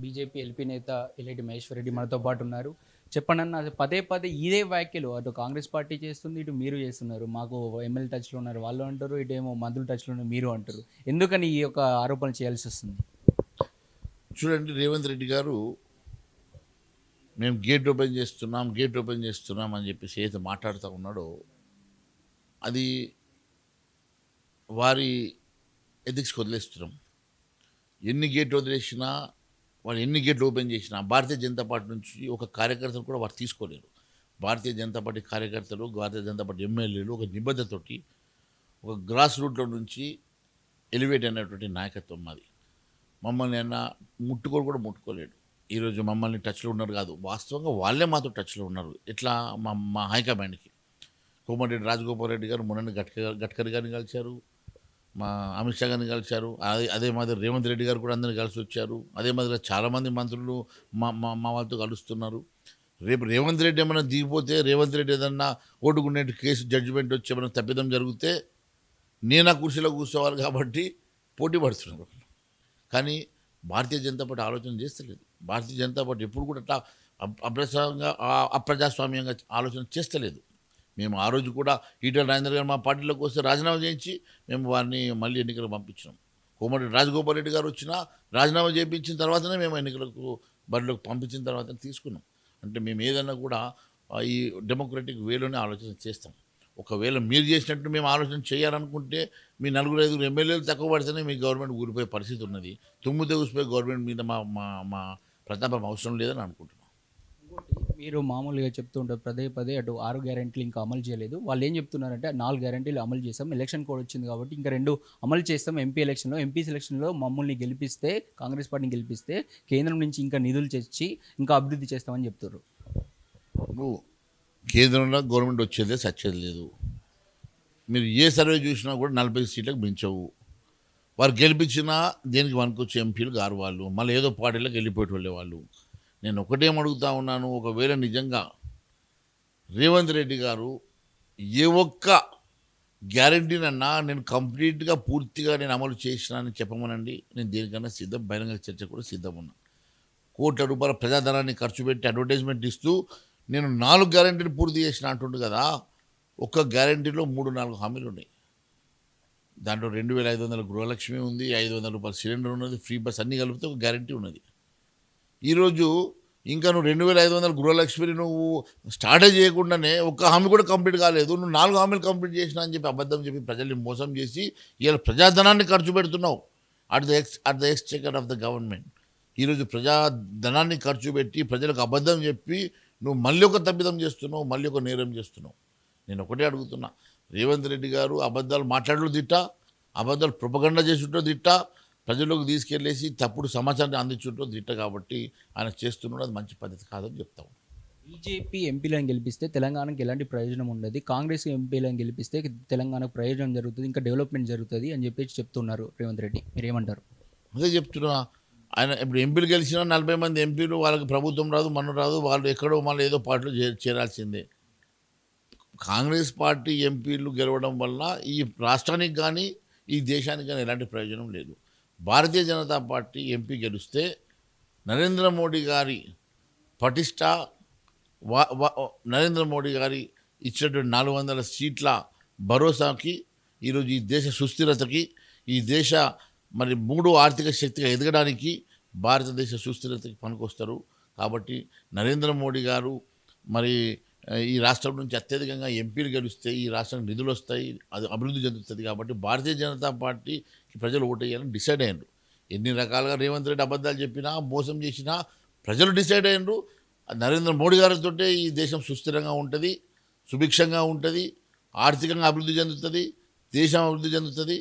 BJP LP నేత ఎల్లేటి మహేశ్వర్ రెడ్డి మనతో పాటు ఉన్నారు. చెప్పండన్న పదే పదే ఇదే వ్యాఖ్యలు అటు కాంగ్రెస్ పార్టీ చేస్తుంది, ఇటు మీరు చేస్తున్నారు. మాకు ఎమ్మెల్యే టచ్‌లో ఉన్నారు వాళ్ళు అంటారు, ఇటేమో మంత్రులు టచ్‌లో ఉన్నారు మీరు అంటారు. ఎందుకని ఈ యొక్క ఆరోపణలు చేయాల్సొస్తుంది? చూడండి, రేవంత్ రెడ్డి గారు మేము గేట్ ఓపెన్ చేస్తున్నాం అని చెప్పేసి ఏదైతే మాట్లాడుతూ ఉన్నాడో అది వారి ఎథిక్స్కి వదిలేస్తున్నాం. ఎన్ని గేట్లు వదిలేసినా, వాళ్ళు ఎన్ని గేట్లు ఓపెన్ చేసినా భారతీయ జనతా పార్టీ నుంచి ఒక కార్యకర్తను కూడా వారు తీసుకోలేరు. భారతీయ జనతా పార్టీ కార్యకర్తలు, భారతీయ జనతా పార్టీ ఎమ్మెల్యేలు ఒక నిబద్ధతోటి ఒక గ్రాస్ రూట్లో నుంచి ఎలివేట్ అయినటువంటి నాయకత్వం మాది. మమ్మల్ని అన్న ముట్టుకోడు కూడా ముట్టుకోలేడు. ఈరోజు మమ్మల్ని టచ్లో ఉన్నారు కాదు, వాస్తవంగా వాళ్ళే మాతో టచ్లో ఉన్నారు. ఎట్లా మా మా హైకమాండ్కి కోమటిరెడ్డి రాజగోపాల్ రెడ్డి గారు మొన్న గడ్కరీ గారిని కలిశారు, మా అమిత్ షా గారిని కలిశారు. అదే మాదిరి రేవంత్ రెడ్డి గారు కూడా అందరిని కలిసి వచ్చారు. అదే మాదిరిగా చాలామంది మంత్రులు మా మా మా వాళ్ళతో కలుస్తున్నారు. రేపు రేవంత్ రెడ్డి ఏమైనా దిగిపోతే, రేవంత్ రెడ్డి ఏదన్నా ఓటుకునే కేసు జడ్జిమెంట్ వచ్చి ఏమైనా తప్పిదం జరిగితే నేను ఆ కుర్చీలో కూర్చోవాలి కాబట్టి పోటీ పడుతున్నారు. కానీ భారతీయ జనతా పార్టీ ఆలోచన చేస్తలేదు. భారతీయ జనతా పార్టీ ఎప్పుడు కూడా అట్లా అప్రజాస్వామ్యంగా ఆలోచన చేస్తలేదు. మేము ఆ రోజు కూడా ఈటెల రాజేందర్ గారు మా పార్టీలోకి వస్తే రాజీనామా చేయించి మేము వారిని మళ్ళీ ఎన్నికలకు పంపించినాం. కోమటిరెడ్డి రాజగోపాల్ రెడ్డి గారు వచ్చినా రాజీనామా చేయించిన తర్వాతనే మేము ఎన్నికలకు బరిలోకి పంపించిన తర్వాత తీసుకున్నాం. అంటే మేము ఏదన్నా కూడా ఈ డెమోక్రటిక్ వేలోనే ఆలోచన చేస్తాం. ఒకవేళ మీరు చేసినట్టు మేము ఆలోచన చేయాలనుకుంటే మీ 4-5 ఎమ్మెల్యేలు తక్కువ పడితేనే మీ గవర్నమెంట్ ఊరిపోయే పరిస్థితి ఉన్నది. తుమ్మితే ఊసిపోయే గవర్నమెంట్ మీద మా మా మా ప్రతాపం అవసరం లేదని అనుకుంటున్నాం. మీరు మామూలుగా చెప్తూ ఉంటారు పదే పదే అటు 6 గ్యారెంటీలు ఇంకా అమలు చేయలేదు. వాళ్ళు ఏం చెప్తున్నారంటే 4 గ్యారెంటీలు అమలు చేస్తాం, ఎలక్షన్ కోడ్ వచ్చింది కాబట్టి ఇంకా 2 అమలు చేస్తాం. ఎంపీ సెలక్షన్లో మమ్మల్ని గెలిపిస్తే, కాంగ్రెస్ పార్టీని గెలిపిస్తే కేంద్రం నుంచి ఇంకా నిధులు తెచ్చి ఇంకా అభివృద్ధి చేస్తామని చెప్తారు. నువ్వు కేంద్రంలో గవర్నమెంట్ వచ్చేదే సచ్చేది లేదు. మీరు ఏ సర్వే చూసినా కూడా 40 సీట్లకు మించవు. వారు గెలిపించినా దేనికి వనుకొచ్చే ఎంపీలు గారు వాళ్ళు, మళ్ళీ ఏదో పార్టీలకు వెళ్ళిపోయేటోళ్ళే వాళ్ళు. నేను ఒకటేం అడుగుతా ఉన్నాను, ఒకవేళ నిజంగా రేవంత్ రెడ్డి గారు ఏ ఒక్క గ్యారంటీనన్నా నేను కంప్లీట్గా పూర్తిగా నేను అమలు చేసినానని చెప్పమనండి, నేను దేనికన్నా సిద్ధం. బహిరంగ చర్చ కూడా సిద్ధం ఉన్నా. కోట్ల రూపాయల ప్రజాధనాన్ని ఖర్చు పెట్టి అడ్వర్టైజ్మెంట్ ఇస్తూ నేను 4 గ్యారంటీలు పూర్తి చేసిన అంటుండు కదా. ఒక్క గ్యారంటీలో 3-4 హామీలు ఉన్నాయి. దాంట్లో 2500 గృహలక్ష్మి ఉంది, 500 రూపాయల సిలిండర్ ఉన్నది, ఫ్రీ బస్ అన్నీ కలిపితే ఒక గ్యారంటీ ఉన్నది. ఈరోజు ఇంకా నువ్వు 2500 గృహలక్ష్మిని నువ్వు స్టార్టే చేయకుండానే ఒక్క హామీ కూడా కంప్లీట్ కాలేదు. నువ్వు 4 హామీలు కంప్లీట్ చేసినా అని చెప్పి అబద్ధం చెప్పి ప్రజల్ని మోసం చేసి ఇలా ప్రజాధనాన్ని ఖర్చు పెడుతున్నావు. At the Exchequer of the government. ఈరోజు ప్రజాధనాన్ని ఖర్చు పెట్టి ప్రజలకు అబద్ధం చెప్పి నువ్వు మళ్ళీ ఒక తప్పిదం చేస్తున్నావు, మళ్ళీ ఒక నేరం చేస్తున్నావు. నేను ఒకటే అడుగుతున్నా, రేవంత్ రెడ్డి గారు అబద్ధాలు మాట్లాడడం దిట్టా, అబద్ధాలు ప్రొపగండా చేసుంటో దిట్టా, ప్రజల్లోకి తీసుకెళ్ళేసి తప్పుడు సమాచారాన్ని అందించుంటో దిట్ట. కాబట్టి ఆయన చేస్తున్నాడు, అది మంచి పద్ధతి కాదని చెప్తాము. బీజేపీ ఎంపీలను గెలిపిస్తే తెలంగాణకు ఎలాంటి ప్రయోజనం ఉండదు, కాంగ్రెస్ ఎంపీలను గెలిపిస్తే తెలంగాణకు ప్రయోజనం జరుగుతుంది, ఇంకా డెవలప్మెంట్ జరుగుతుంది అని చెప్పేసి చెప్తున్నారు రేవంత్ రెడ్డి. మీరేమంటారు? అదే చెప్తున్నా. ఆయన ఇప్పుడు ఎంపీలు గెలిచినా 40 మంది ఎంపీలు, వాళ్ళకి ప్రభుత్వం రాదు, మనం రాదు, వాళ్ళు ఎక్కడో మళ్ళీ ఏదో పార్టీలో చేరాల్సిందే. కాంగ్రెస్ పార్టీ ఎంపీలు గెలవడం వల్ల ఈ రాష్ట్రానికి కానీ ఈ దేశానికి కానీ ఎలాంటి ప్రయోజనం లేదు. భారతీయ జనతా పార్టీ ఎంపీ గెలిస్తే నరేంద్ర మోడీ గారి పటిష్ట నరేంద్ర మోడీ గారి ఇచ్చినటువంటి 400 సీట్ల భరోసాకి, ఈరోజు ఈ దేశ సుస్థిరతకి, ఈ దేశ మరి 3వ ఆర్థిక శక్తిగా ఎదగడానికి, భారతదేశ సుస్థిరతకి పనికొస్తారు. కాబట్టి నరేంద్ర మోడీ గారు మరి ఈ రాష్ట్రం నుంచి అత్యధికంగా ఎంపీలు గెలిస్తే ఈ రాష్ట్రానికి నిధులు వస్తాయి, అది అభివృద్ధి చెందుతుంది. కాబట్టి భారతీయ జనతా పార్టీకి ప్రజలు ఓటేయాలని డిసైడ్ అయ్యారు. ఎన్ని రకాలుగా రేవంత్ రెడ్డి అబద్ధాలు చెప్పినా, మోసం చేసినా ప్రజలు డిసైడ్ అయ్యారు. నరేంద్ర మోడీ గారితో ఈ దేశం సుస్థిరంగా ఉంటుంది, సుభిక్షంగా ఉంటుంది, ఆర్థికంగా అభివృద్ధి చెందుతుంది, దేశం అభివృద్ధి చెందుతుంది,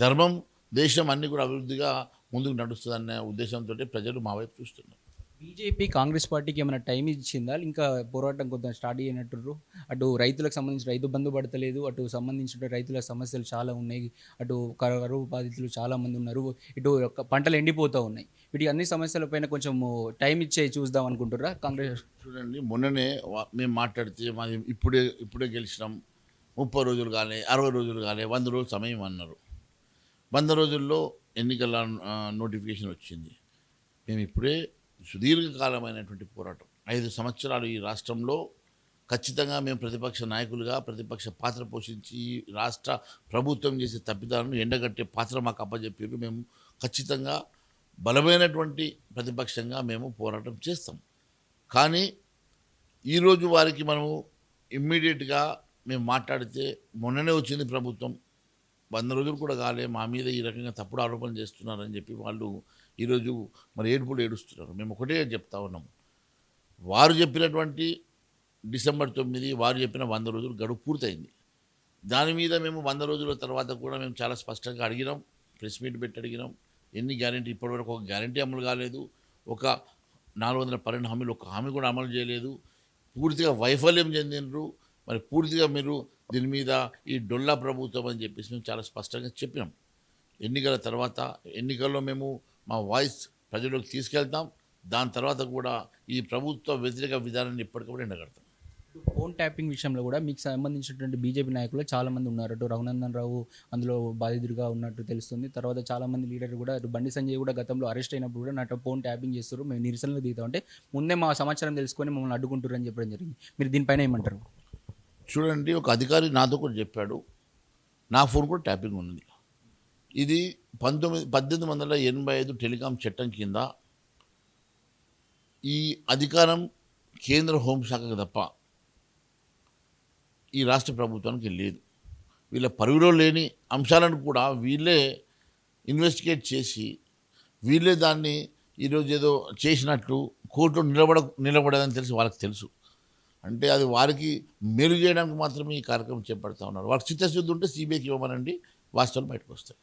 ధర్మం దేశం అన్నీ కూడా అభివృద్ధిగా ముందుకు నడుస్తుంది అనే ఉద్దేశంతో ప్రజలు మా వైపు చూస్తున్నారు. బీజేపీ కాంగ్రెస్ పార్టీకి ఏమైనా టైం ఇచ్చిందా? ఇంకా పోరాటం కొంత స్టార్ట్ అయినట్టు. అటు రైతులకు సంబంధించి రైతు బంధు పడతలేదు, అటు సంబంధించిన రైతుల సమస్యలు చాలా ఉన్నాయి, అటు కరువు బాధితులు చాలామంది ఉన్నారు, ఇటు పంటలు ఎండిపోతూ ఉన్నాయి. వీటి అన్ని సమస్యలపైన కొంచెం టైం ఇచ్చే చూద్దాం అనుకుంటుర్రా కాంగ్రెస్? చూడండి, మొన్ననే మేము మాట్లాడితే మాది ఇప్పుడే గెలిచినాం, 30 రోజులు కానీ 60 రోజులు కానీ 100 రోజులు సమయం అన్నారు. 100 రోజుల్లో ఎన్నికల నోటిఫికేషన్ వచ్చింది. మేము ఇప్పుడే సుదీర్ఘకాలమైనటువంటి పోరాటం. 5 సంవత్సరాలు ఈ రాష్ట్రంలో ఖచ్చితంగా మేము ప్రతిపక్ష నాయకులుగా ప్రతిపక్ష పాత్ర పోషించి ఈ రాష్ట్ర ప్రభుత్వం చేసే తప్పిదాలను ఎండగట్టే పాత్ర మాకు అప్పచెప్పారు. మేము ఖచ్చితంగా బలమైనటువంటి ప్రతిపక్షంగా మేము పోరాటం చేస్తాం. కానీ ఈరోజు వారికి మనము ఇమ్మీడియట్గా మేము మాట్లాడితే మొన్ననే వచ్చింది ప్రభుత్వం, 100 రోజులు కూడా కాలే, మా మీద ఈ రకంగా తప్పుడు ఆరోపణలు చేస్తున్నారని చెప్పి వాళ్ళు ఈరోజు మరి ఏడుపులు ఏడుస్తున్నారు. మేము ఒకటే చెప్తా ఉన్నాము, వారు చెప్పినటువంటి డిసెంబర్ 9 వారు చెప్పిన 100 రోజులు గడువు పూర్తయింది. దాని మీద మేము 100 రోజుల తర్వాత కూడా మేము చాలా స్పష్టంగా అడిగినాం, ప్రెస్ మీట్ పెట్టి అడిగినాం. ఎన్ని గ్యారెంటీ, ఇప్పటివరకు ఒక గ్యారెంటీ అమలు కాలేదు. ఒక 412 హామీలు ఒక హామీ కూడా అమలు చేయలేదు. పూర్తిగా వైఫల్యం చెందినరు. మరి పూర్తిగా మీరు దీని మీద ఈ డొల్లా ప్రభుత్వం అని చెప్పేసి మేము చాలా స్పష్టంగా చెప్పినాం. ఎన్నికల తర్వాత ఎన్నికల్లో మేము మా వాయిస్ ప్రజలకు తీసుకెళ్తాం. దాని తర్వాత కూడా ఈ ప్రభుత్వ వ్యతిరేక విధానాన్ని ఇప్పటికప్పుడు ఎండగడతాం. ఫోన్ ట్యాపింగ్ విషయంలో కూడా మీకు సంబంధించినటువంటి బీజేపీ నాయకులు చాలామంది ఉన్నారు. అటు రఘునందన్ రావు అందులో బాధితుడిగా ఉన్నట్టు తెలుస్తుంది. తర్వాత చాలామంది లీడర్లు కూడా, అటు బండి సంజయ్ కూడా గతంలో అరెస్ట్ అయినప్పుడు కూడా నాతో ఫోన్ ట్యాపింగ్ చేస్తారు, మేము నిరసనలు దిగుతాం అంటే ముందే మా సమాచారం తెలుసుకొని మమ్మల్ని అడ్డుకుంటారు అని చెప్పడం జరిగింది. మీరు దీనిపైన ఏమంటారు? చూడండి, ఒక అధికారి నాతో కూడా చెప్పాడు, నా ఫోన్ కూడా ట్యాపింగ్ ఉన్నది. ఇది 1885 టెలికాం చట్టం కింద ఈ అధికారం కేంద్ర హోంశాఖకు తప్ప ఈ రాష్ట్ర ప్రభుత్వానికి లేదు. వీళ్ళ పరుగులో లేని అంశాలను కూడా వీళ్ళే ఇన్వెస్టిగేట్ చేసి వీళ్ళే దాన్ని ఈరోజు ఏదో చేసినట్లు కోర్టులో నిలబడదని తెలిసి వాళ్ళకి తెలుసు. అంటే అది వారికి మేలు చేయడానికి మాత్రమే ఈ కార్యక్రమం చేపడతా ఉన్నారు. వాళ్ళకి చిత్తశుద్ధి ఉంటే సిబిఐకి ఇవ్వమనండి, వాస్తవాలు బయటకు వస్తాయి.